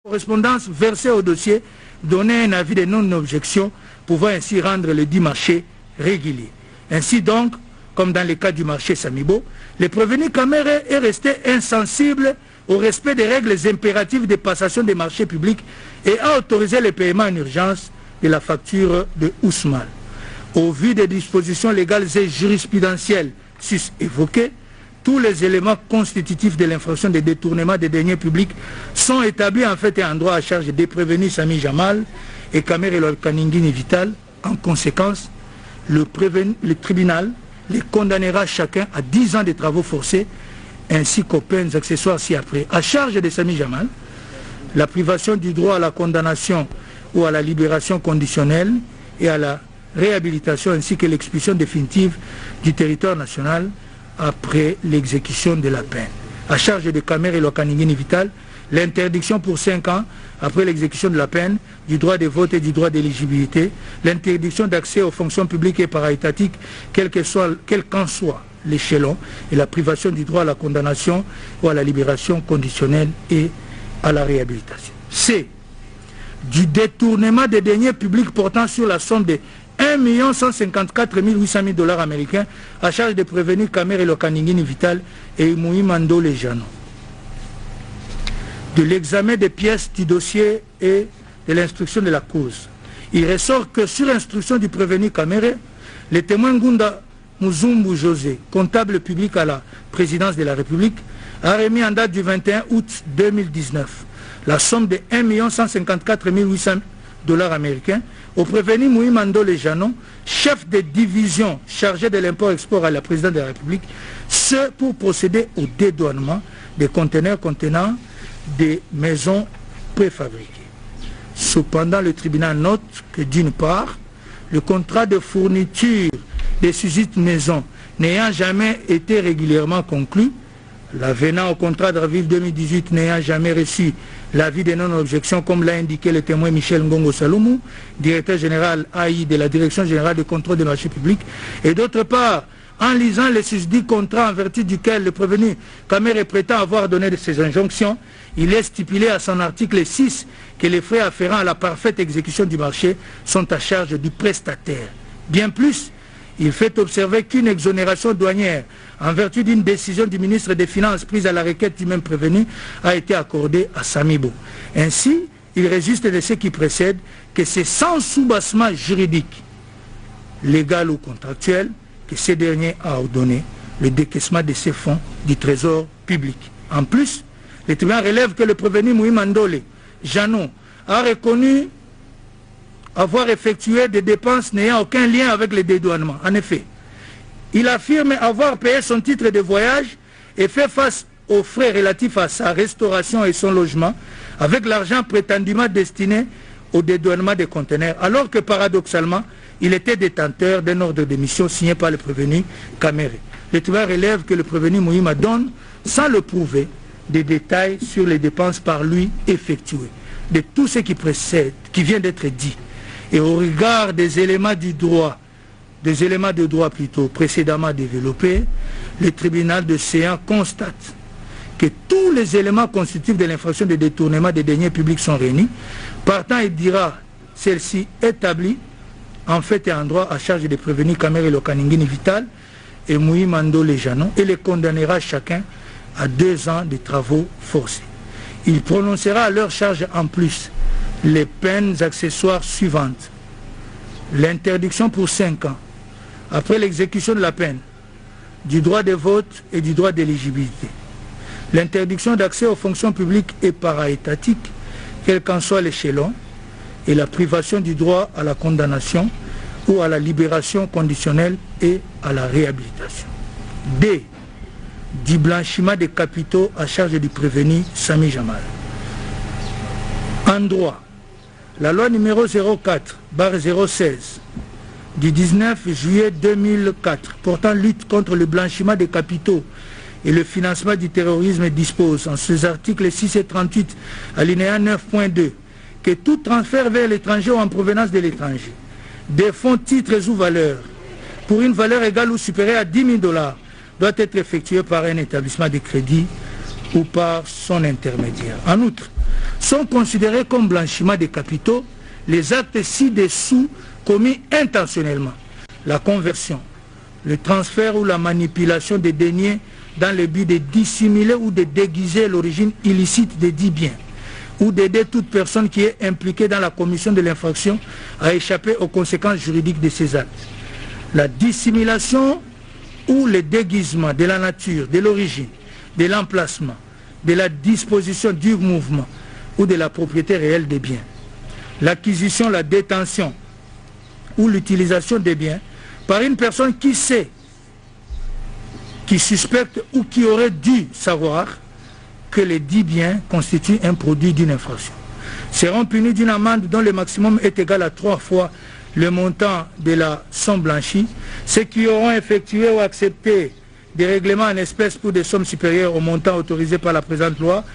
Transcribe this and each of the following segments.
Correspondance versée au dossier, donner un avis de non-objection, pouvant ainsi rendre le dit marché régulier. Ainsi donc, comme dans le cas du marché Samibo, le prévenu Kamere est resté insensible au respect des règles impératives de passation des marchés publics et a autorisé le paiement en urgence de la facture de Ousmane. Au vu des dispositions légales et jurisprudentielles sus-évoquées, tous les éléments constitutifs de l'infraction de détournement des deniers publics sont établis en fait et en droit à charge des prévenus Sami Jamal et Kamere Lokaningini Vital. En conséquence, le tribunal les condamnera chacun à 10 ans de travaux forcés ainsi qu'aux peines accessoires ci-après. À charge de Sami Jamal, la privation du droit à la condamnation ou à la libération conditionnelle et à la réhabilitation ainsi que l'expulsion définitive du territoire national après l'exécution de la peine. À charge de Kamere Lokaningini Vital, l'interdiction pour 5 ans après l'exécution de la peine du droit de vote et du droit d'éligibilité, l'interdiction d'accès aux fonctions publiques et para-étatiques, quel qu'en soit l'échelon, et la privation du droit à la condamnation ou à la libération conditionnelle et à la réhabilitation. C. Du détournement des deniers publics portant sur la somme de 1 154 800 000 $ américains à charge de prévenir Kamere Lokaningini Vital et Mouimando Lejano. De l'examen des pièces du dossier et de l'instruction de la cause, il ressort que sur instruction du prévenu Kamere, le témoin Ngunda Muzumbu José, comptable public à la présidence de la République, a remis en date du 21 août 2019 la somme de 1 154 800 $ américains au prévenu Mouimando Lejano, chef de division chargé de l'import-export à la présidence de la République, ce pour procéder au dédouanement des conteneurs contenant des maisons préfabriquées. Cependant, le tribunal note que d'une part, le contrat de fourniture des susdites maisons n'ayant jamais été régulièrement conclu, l'avenant au contrat d'avril 2018 n'ayant jamais reçu l'avis de non-objection, comme l'a indiqué le témoin Michel Ngongo Saloumou, directeur général AI de la Direction générale de contrôle des marchés publics, et d'autre part, en lisant les susdits contrats en vertu duquel le prévenu Kamere prétend avoir donné de ses injonctions, il est stipulé à son article 6 que les frais afférents à la parfaite exécution du marché sont à charge du prestataire. Bien plus, il fait observer qu'une exonération douanière en vertu d'une décision du ministre des Finances prise à la requête du même prévenu a été accordée à Samibo. Ainsi, il résulte de ce qui précède que c'est sans soubassement juridique, légal ou contractuel, que ce dernier a ordonné le décaissement de ces fonds du trésor public. En plus, le tribunal relève que le prévenu Mouimando Lejano a reconnu avoir effectué des dépenses n'ayant aucun lien avec le dédouanement. En effet, il affirme avoir payé son titre de voyage et fait face aux frais relatifs à sa restauration et son logement avec l'argent prétendument destiné au dédouanement des conteneurs, alors que paradoxalement, il était détenteur d'un ordre de mission signé par le prévenu Kamere. Le tribunal relève que le prévenu Mouima donne, sans le prouver, des détails sur les dépenses par lui effectuées. De tout ce qui précède, qui vient d'être dit, et au regard des éléments du droit, précédemment développés, le tribunal de Séan constate que tous les éléments constitutifs de l'infraction de détournement des deniers publics sont réunis. Partant, il dira celle-ci établie en fait et en droit à charge des prévenus Kamere Lokaningini Vital et Mouimando Lejano et les condamnera chacun à 2 ans de travaux forcés. Il prononcera à leur charge en plus les peines accessoires suivantes. L'interdiction pour 5 ans, après l'exécution de la peine, du droit de vote et du droit d'éligibilité. L'interdiction d'accès aux fonctions publiques et para-étatiques, quel qu'en soit l'échelon, et la privation du droit à la condamnation ou à la libération conditionnelle et à la réhabilitation. D. Du blanchiment des capitaux à charge du prévenu Sami Jamal. En droit, la loi numéro 04/016 du 19 juillet 2004 portant lutte contre le blanchiment des capitaux et le financement du terrorisme dispose en ses articles 6 et 38 alinéa 9.2 que tout transfert vers l'étranger ou en provenance de l'étranger des fonds, titres ou valeurs pour une valeur égale ou supérieure à 10 000 $ doit être effectué par un établissement de crédit ou par son intermédiaire. En outre, sont considérés comme blanchiment des capitaux les actes ci-dessous commis intentionnellement: la conversion, le transfert ou la manipulation des deniers dans le but de dissimuler ou de déguiser l'origine illicite des dits biens, ou d'aider toute personne qui est impliquée dans la commission de l'infraction à échapper aux conséquences juridiques de ces actes. La dissimulation ou le déguisement de la nature, de l'origine, de l'emplacement, de la disposition du mouvement ou de la propriété réelle des biens. L'acquisition, la détention ou l'utilisation des biens par une personne qui sait, qui suspecte ou qui aurait dû savoir que les dits biens constituent un produit d'une infraction, seront punis d'une amende dont le maximum est égal à 3 fois le montant de la somme blanchie. Ceux qui auront effectué ou accepté des règlements en espèces pour des sommes supérieures au montant autorisé par la présente loi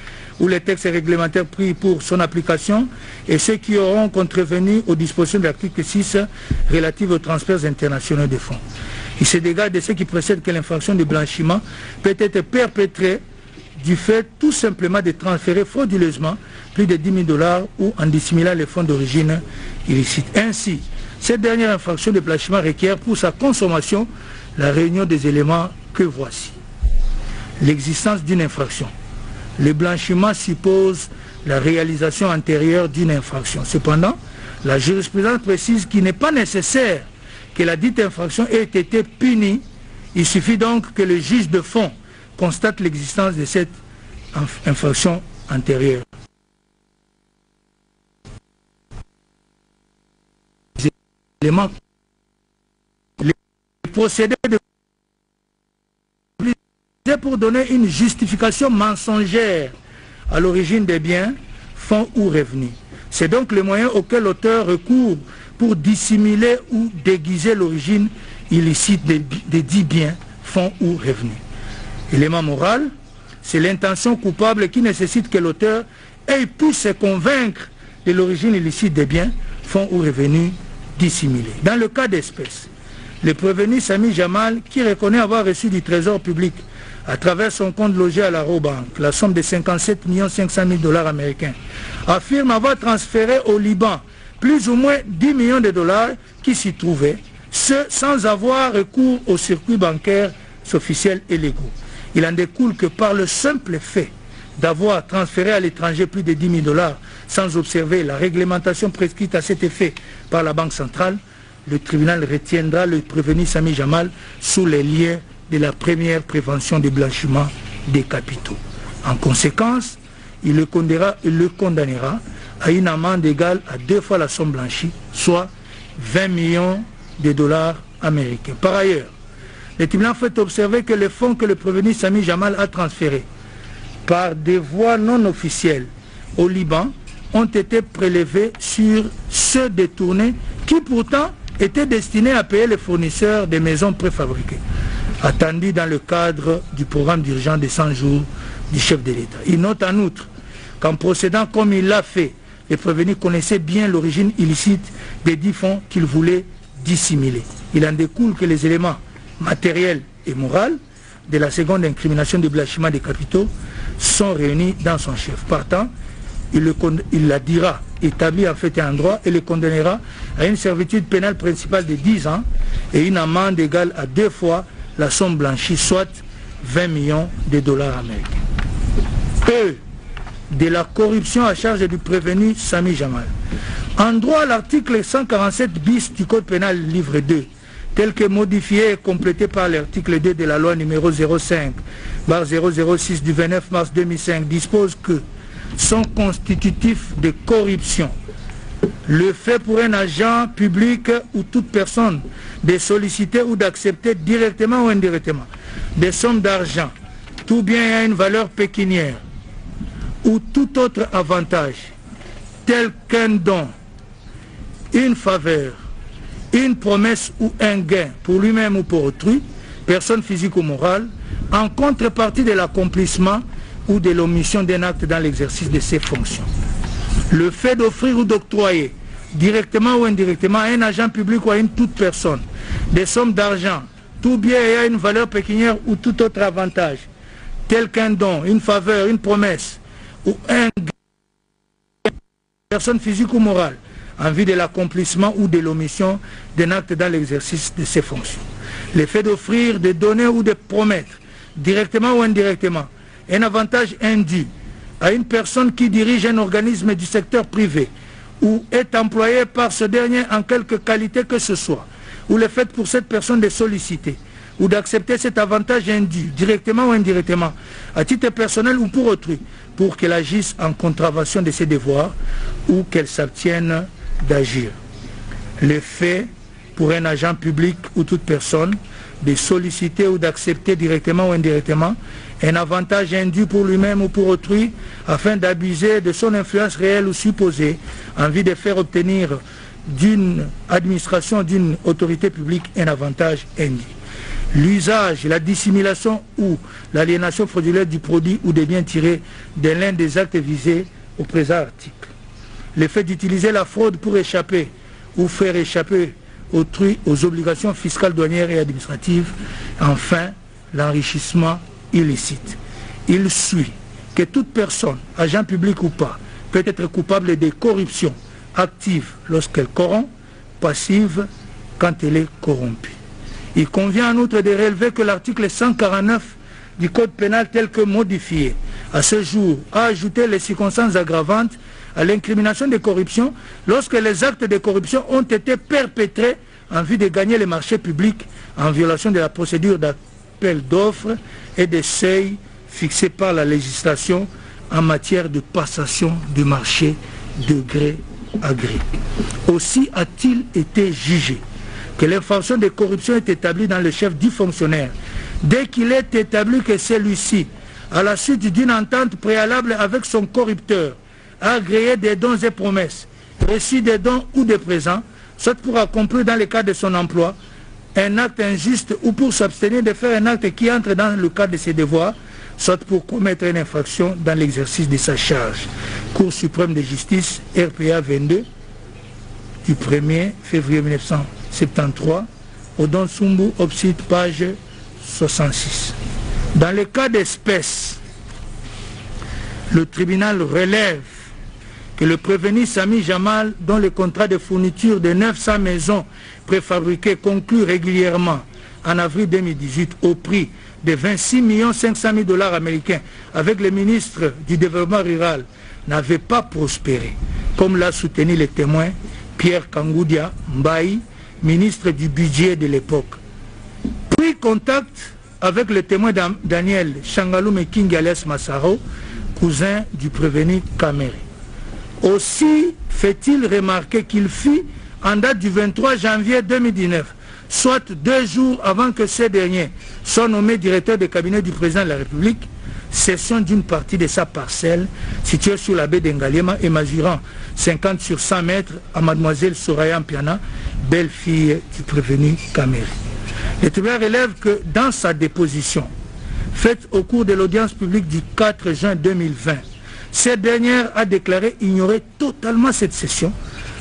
ou les textes réglementaires pris pour son application, et ceux qui auront contrevenu aux dispositions de l'article 6 relatives aux transferts internationaux de fonds. Il se dégage de ce qui précède que l'infraction de blanchiment peut être perpétrée du fait tout simplement de transférer frauduleusement plus de 10 000 $ ou en dissimulant les fonds d'origine illicite. Ainsi, cette dernière infraction de blanchiment requiert pour sa consommation la réunion des éléments que voici. L'existence d'une infraction. Le blanchiment suppose la réalisation antérieure d'une infraction. Cependant, la jurisprudence précise qu'il n'est pas nécessaire que la dite infraction ait été punie. Il suffit donc que le juge de fond constate l'existence de cette infraction antérieure. Les procédés de pour donner une justification mensongère à l'origine des biens, fonds ou revenus. C'est donc le moyen auquel l'auteur recourt pour dissimuler ou déguiser l'origine illicite des dits biens, fonds ou revenus. Élément moral, c'est l'intention coupable qui nécessite que l'auteur ait pu se convaincre de l'origine illicite des biens, fonds ou revenus dissimulés. Dans le cas d'espèce, le prévenu Sami Jamal, qui reconnaît avoir reçu du trésor public à travers son compte logé à la Robank la somme de 57 500 000 $ américains, affirme avoir transféré au Liban plus ou moins 10 millions de dollars qui s'y trouvaient, ce sans avoir recours aux circuits bancaires officiels et légaux. Il en découle que par le simple fait d'avoir transféré à l'étranger plus de 10 000 $ sans observer la réglementation prescrite à cet effet par la Banque centrale, le tribunal retiendra le prévenu Sami Jamal sous les liens de la première prévention du blanchiment des capitaux. En conséquence, il le condamnera à une amende égale à 2 fois la somme blanchie, soit 20 millions de dollars américains. Par ailleurs, le tribunal fait observer que les fonds que le prévenu Sami Jamal a transférés par des voies non officielles au Liban ont été prélevés sur ceux détournés qui pourtant étaient destinés à payer les fournisseurs des maisons préfabriquées, attendu dans le cadre du programme d'urgence de 100 jours du chef de l'État. Il note en outre qu'en procédant comme il l'a fait, le prévenu connaissait bien l'origine illicite des 10 fonds qu'il voulait dissimuler. Il en découle que les éléments matériels et moraux de la seconde incrimination de blanchiment des capitaux sont réunis dans son chef. Partant, il la dira établi en fait et en droit et le condamnera à une servitude pénale principale de 10 ans et une amende égale à 2 fois la somme blanchie, soit 20 millions de dollars américains. E. De la corruption à charge du prévenu Sami Jamal. En droit, l'article 147 bis du Code pénal livre 2, tel que modifié et complété par l'article 2 de la loi numéro 05/006 du 29 mars 2005, dispose que sont constitutifs de corruption le fait pour un agent public ou toute personne de solliciter ou d'accepter directement ou indirectement des sommes d'argent, tout bien ayant une valeur pécuniaire ou tout autre avantage tel qu'un don, une faveur, une promesse ou un gain pour lui-même ou pour autrui, personne physique ou morale, en contrepartie de l'accomplissement ou de l'omission d'un acte dans l'exercice de ses fonctions. Le fait d'offrir ou d'octroyer, directement ou indirectement, à un agent public ou à une toute personne, des sommes d'argent, tout bien ayant une valeur pécuniaire ou tout autre avantage, tel qu'un don, une faveur, une promesse ou un gain, personne physique ou morale, en vue de l'accomplissement ou de l'omission d'un acte dans l'exercice de ses fonctions. Le fait d'offrir, de donner ou de promettre, directement ou indirectement, un avantage indu à une personne qui dirige un organisme du secteur privé ou est employé par ce dernier en quelque qualité que ce soit, ou le fait pour cette personne de solliciter ou d'accepter cet avantage indu, directement ou indirectement, à titre personnel ou pour autrui, pour qu'elle agisse en contravention de ses devoirs ou qu'elle s'abstienne d'agir. Le fait pour un agent public ou toute personne de solliciter ou d'accepter directement ou indirectement un avantage indu pour lui-même ou pour autrui afin d'abuser de son influence réelle ou supposée en vue de faire obtenir d'une administration, d'une autorité publique un avantage indu. L'usage, la dissimulation ou l'aliénation frauduleuse du produit ou des biens tirés de l'un des actes visés au présent article. Le fait d'utiliser la fraude pour échapper ou faire échapper autrui aux obligations fiscales, douanières et administratives. Enfin, l'enrichissement illicite. Il suit que toute personne, agent public ou pas, peut être coupable de corruption active lorsqu'elle corrompt, passive quand elle est corrompue. Il convient en outre de relever que l'article 149 du Code pénal tel que modifié à ce jour a ajouté les circonstances aggravantes à l'incrimination de corruption lorsque les actes de corruption ont été perpétrés en vue de gagner les marchés publics en violation de la procédure d'appel d'offres et des seuils fixés par la législation en matière de passation de marché de gré à gré. Aussi a-t-il été jugé que l'infraction de corruption est établie dans le chef du fonctionnaire dès qu'il est établi que celui-ci, à la suite d'une entente préalable avec son corrupteur, a agréé des dons et promesses, reçu des dons ou des présents, soit pour accomplir dans le cadre de son emploi un acte injuste ou pour s'abstenir de faire un acte qui entre dans le cadre de ses devoirs, soit pour commettre une infraction dans l'exercice de sa charge. Cour suprême de justice, RPA 22, du 1er février 1973, Odon Sumbu, Obsite, page 66. Dans le cas d'espèce, le tribunal relève que le prévenu Sami Jamal, dont le contrat de fourniture de 900 maisons préfabriquées conclu régulièrement en avril 2018 au prix de 26 500 000 $ américains avec le ministre du Développement rural, n'avait pas prospéré, comme l'a soutenu le témoin Pierre Kangoudia Mbaye, ministre du budget de l'époque. Pris contact avec le témoin Daniel Changaloume King alias Massaro, cousin du prévenu Kamere. Aussi fait-il remarquer qu'il fit, en date du 23 janvier 2019, soit 2 jours avant que ce dernier soit nommé directeur de cabinet du président de la République, cession d'une partie de sa parcelle située sur la baie d'Engaliema et mesurant 50 sur 100 mètres à mademoiselle Soraya Mpiana, belle-fille du prévenu Kamere. Le tribunal relève que dans sa déposition, faite au cours de l'audience publique du 4 juin 2020, cette dernière a déclaré ignorer totalement cette cession.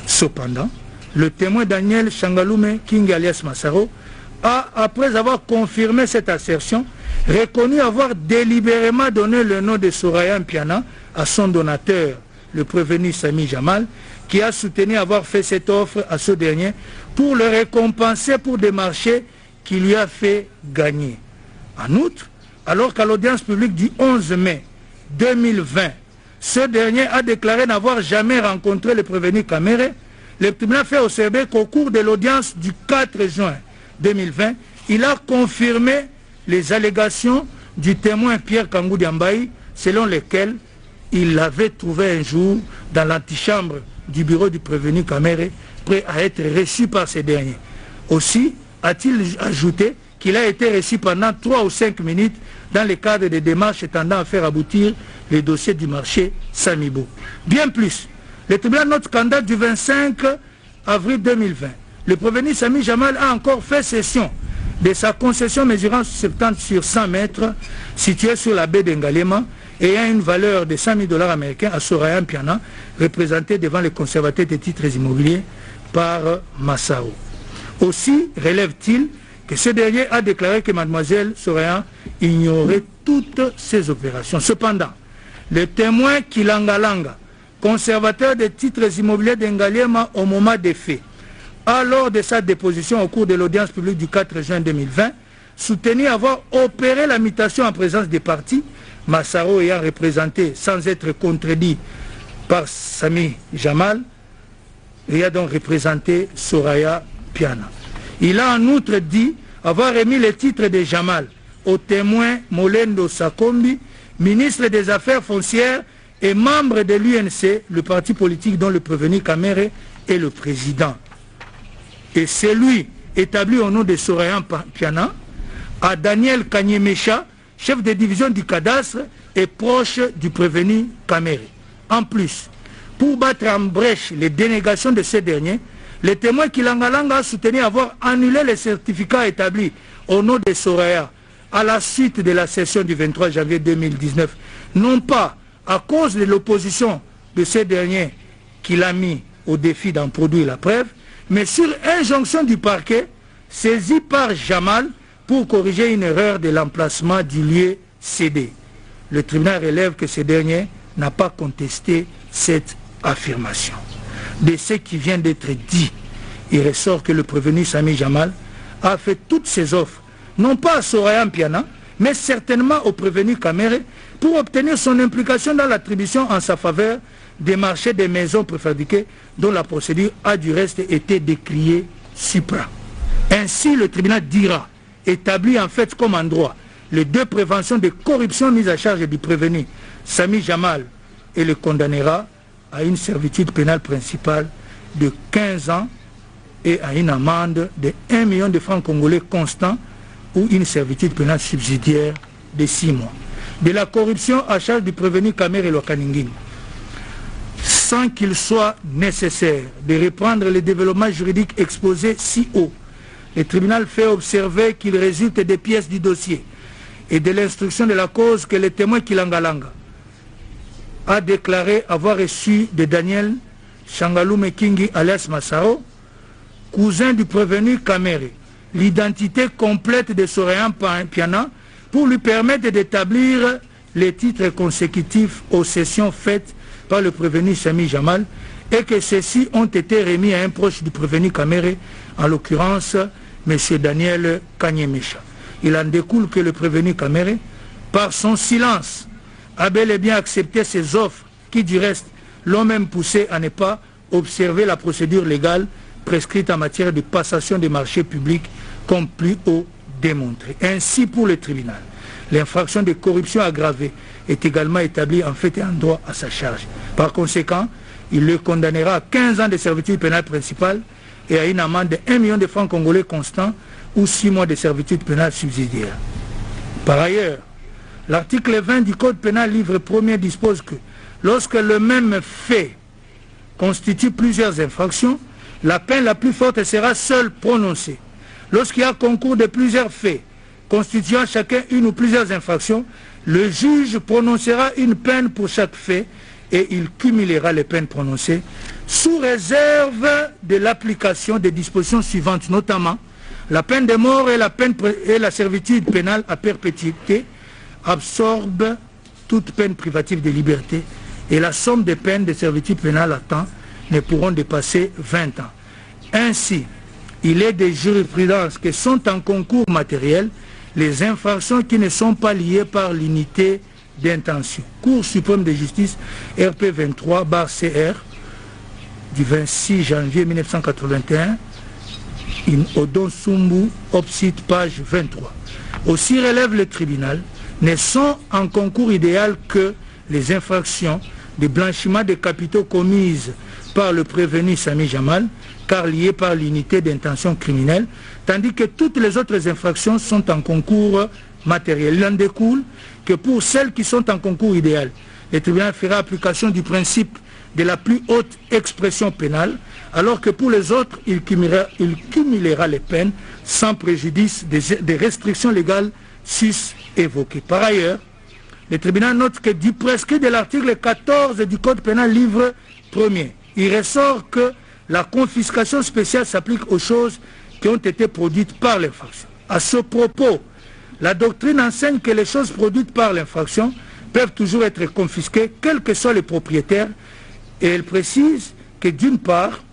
Cependant, le témoin Daniel Changaloume King alias Massaro a, après avoir confirmé cette assertion, reconnu avoir délibérément donné le nom de Soraya Mpiana à son donateur, le prévenu Sami Jamal, qui a soutenu avoir fait cette offre à ce dernier pour le récompenser pour des marchés qui lui a fait gagner. En outre, alors qu'à l'audience publique du 11 mai 2020, ce dernier a déclaré n'avoir jamais rencontré le prévenu Kamere, le tribunal fait observer qu'au cours de l'audience du 4 juin 2020, il a confirmé les allégations du témoin Pierre Kangoudia Mbaye, selon lesquelles il l'avait trouvé un jour dans l'antichambre du bureau du prévenu Kamere, prêt à être reçu par ces derniers. Aussi a-t-il ajouté qu'il a été reçu pendant 3 ou 5 minutes dans le cadre des démarches tendant à faire aboutir les dossiers du marché Samibo. Bien plus, le tribunal note qu'en date du 25 avril 2020, le prévenu Sami Jamal a encore fait cession de sa concession mesurant 70 sur 100 mètres située sur la baie d'Engaliema et ayant une valeur de 100 000 $ américains à Soraya Mpiana, représenté devant les conservateurs des titres immobiliers par Massao. Aussi relève-t-il que ce dernier a déclaré que mademoiselle Soraya ignorait toutes ces opérations. Cependant, le témoin Kilangalanga, conservateur des titres immobiliers d'Engaliema au moment des faits, a lors de sa déposition au cours de l'audience publique du 4 juin 2020, soutenu avoir opéré la mutation en présence des partis, Massaro ayant représenté sans être contredit par Sami Jamal, et a donc représenté Soraya Piana. Il a en outre dit avoir remis les titres de Jamal au témoin Molendo Sakombi, ministre des Affaires foncières et membre de l'UNC, le parti politique dont le prévenu Kamere est le président. Et c'est lui, établi au nom de Soraya Piana, à Daniel Kanyemesha, chef de division du cadastre et proche du prévenu Kamere. En plus, pour battre en brèche les dénégations de ces derniers, le témoin Kilangalanga a soutenu avoir annulé les certificats établis au nom de Soraya à la suite de la session du 23 janvier 2019, non pas à cause de l'opposition de ces derniers qu'il a mis au défi d'en produire la preuve, mais sur injonction du parquet saisi par Jamal pour corriger une erreur de l'emplacement du lieu cédé. Le tribunal relève que ce dernier n'a pas contesté cette affirmation. De ce qui vient d'être dit, il ressort que le prévenu Sami Jamal a fait toutes ses offres, non pas à Soraya Piana, mais certainement au prévenu Kamere, pour obtenir son implication dans l'attribution en sa faveur des marchés des maisons préfabriquées dont la procédure a du reste été décriée supra. Ainsi, le tribunal dira, établit en fait comme en droit les deux préventions de corruption mises à charge du prévenu Sami Jamal et le condamnera à une servitude pénale principale de 15 ans et à une amende de 1 million de francs congolais constants ou une servitude pénale subsidiaire de 6 mois. De la corruption à charge du prévenu Kamere Lokaningini, sans qu'il soit nécessaire de reprendre les développements juridiques exposés si haut, le tribunal fait observer qu'il résulte des pièces du dossier et de l'instruction de la cause que le témoin Kilangalanga a déclaré avoir reçu de Daniel Shangalume Kingi alias Massaro, cousin du prévenu Kamere, l'identité complète de Soraya Piana pour lui permettre d'établir les titres consécutifs aux sessions faites par le prévenu Sami Jamal et que ceux-ci ont été remis à un proche du prévenu Kamere, en l'occurrence M. Daniel Kanyemesha. Il en découle que le prévenu Kamere, par son silence, a bel et bien accepté ces offres qui, du reste, l'ont même poussé à ne pas observer la procédure légale prescrite en matière de passation des marchés publics comme plus haut démontré. Ainsi, pour le tribunal, l'infraction de corruption aggravée est également établie en fait et en droit à sa charge. Par conséquent, il le condamnera à 15 ans de servitude pénale principale et à une amende de 1 million de francs congolais constants ou 6 mois de servitude pénale subsidiaire. Par ailleurs, l'article 20 du Code pénal livre 1er dispose que lorsque le même fait constitue plusieurs infractions, la peine la plus forte sera seule prononcée. Lorsqu'il y a concours de plusieurs faits constituant chacun une ou plusieurs infractions, le juge prononcera une peine pour chaque fait et il cumulera les peines prononcées sous réserve de l'application des dispositions suivantes, notamment la peine de mort et la servitude pénale à perpétuité absorbe toute peine privative de liberté et la somme des peines de servitude pénale à temps ne pourront dépasser 20 ans. Ainsi, il est des jurisprudences qui sont en concours matériel les infractions qui ne sont pas liées par l'unité d'intention. Cour suprême de justice RP 23/CR du 26 janvier 1981, in Odon Sumbu, Opsite, page 23. Aussi relève le tribunal, ne sont en concours idéal que les infractions de blanchiment de capitaux commises par le prévenu Sami Jamal, car liées par l'unité d'intention criminelle, tandis que toutes les autres infractions sont en concours matériel. Il en découle que pour celles qui sont en concours idéal, le tribunal fera application du principe de la plus haute expression pénale, alors que pour les autres, il cumulera les peines sans préjudice des restrictions légales sus-évoquées. Par ailleurs, le tribunal note que du prescrit de l'article 14 du Code pénal livre 1er, il ressort que la confiscation spéciale s'applique aux choses qui ont été produites par l'infraction. À ce propos, La doctrine enseigne que les choses produites par l'infraction peuvent toujours être confisquées, quels que soient les propriétaires, et elle précise que d'une part,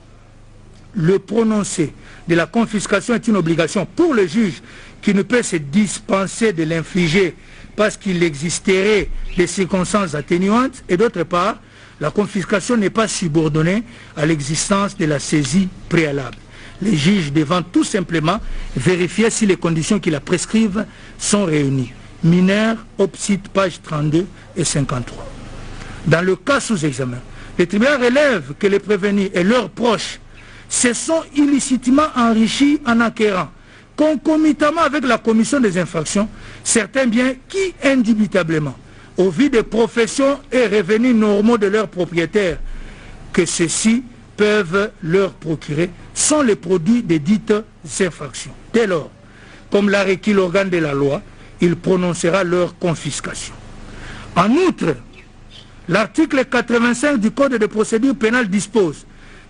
le prononcé de la confiscation est une obligation pour le juge qui ne peut se dispenser de l'infliger parce qu'il existerait des circonstances atténuantes, et d'autre part, la confiscation n'est pas subordonnée à l'existence de la saisie préalable. Les juges devant tout simplement vérifier si les conditions qui la prescrivent sont réunies. Mineur, Opsite, page 32 et 53. Dans le cas sous examen, le tribunal relève que les prévenus et leurs proches se sont illicitement enrichis en acquérant, concomitamment avec la commission des infractions, certains biens qui, indubitablement, au vu des professions et revenus normaux de leurs propriétaires, que ceux-ci peuvent leur procurer, sont les produits des dites infractions. Dès lors, comme l'a requis l'organe de la loi, il prononcera leur confiscation. En outre, l'article 85 du Code de procédure pénale dispose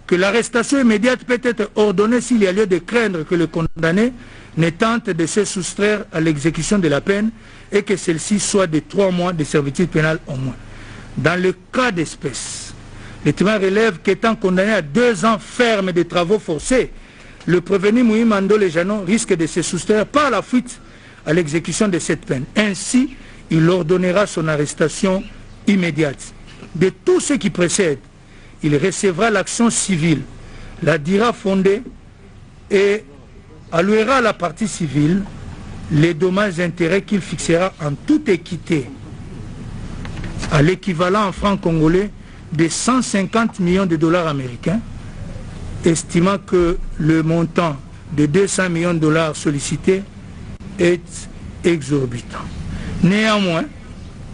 que l'arrestation immédiate peut être ordonnée s'il y a lieu de craindre que le condamné ne tente de se soustraire à l'exécution de la peine et que celle-ci soit de 3 mois de servitude pénale au moins. Dans le cas d'espèce, le tribunal relève qu'étant condamné à 2 ans ferme de travaux forcés, le prévenu Moui Mando Lejano risque de se soustraire par la fuite à l'exécution de cette peine. Ainsi, il ordonnera son arrestation immédiate. De tout ce qui précède, il recevra l'action civile, la dira fondée et allouera à la partie civile les dommages et intérêts qu'il fixera en toute équité à l'équivalent en francs congolais de 150 millions de dollars américains, estimant que le montant de 200 millions de dollars sollicités est exorbitant. Néanmoins,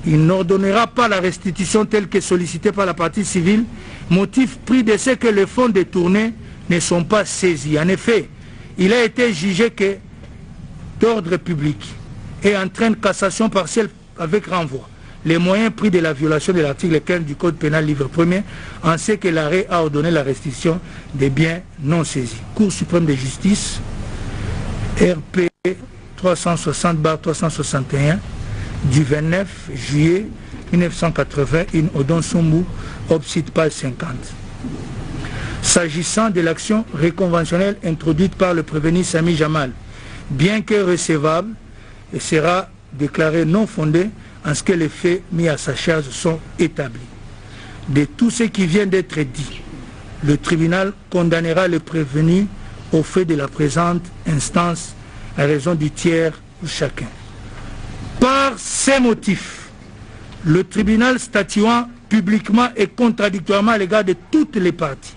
il n'ordonnera pas la restitution telle que sollicitée par la partie civile, motif pris de ce que les fonds détournés ne sont pas saisis. En effet, il a été jugé que d'ordre public et entraîne cassation partielle avec renvoi les moyens pris de la violation de l'article 15 du Code pénal livre 1er, en ce que l'arrêt a ordonné la restitution des biens non saisis. Cour suprême de justice, RP 360/361 du 29 juillet 1980, une Odon Sombu, Opsite, page 50. S'agissant de l'action réconventionnelle introduite par le prévenu Sami Jamal, bien que recevable, elle sera déclarée non fondée en ce que les faits mis à sa charge sont établis. De tout ce qui vient d'être dit, le tribunal condamnera le prévenu au fait de la présente instance à raison du tiers ou chacun. Par ces motifs, le tribunal statuant publiquement et contradictoirement à l'égard de toutes les parties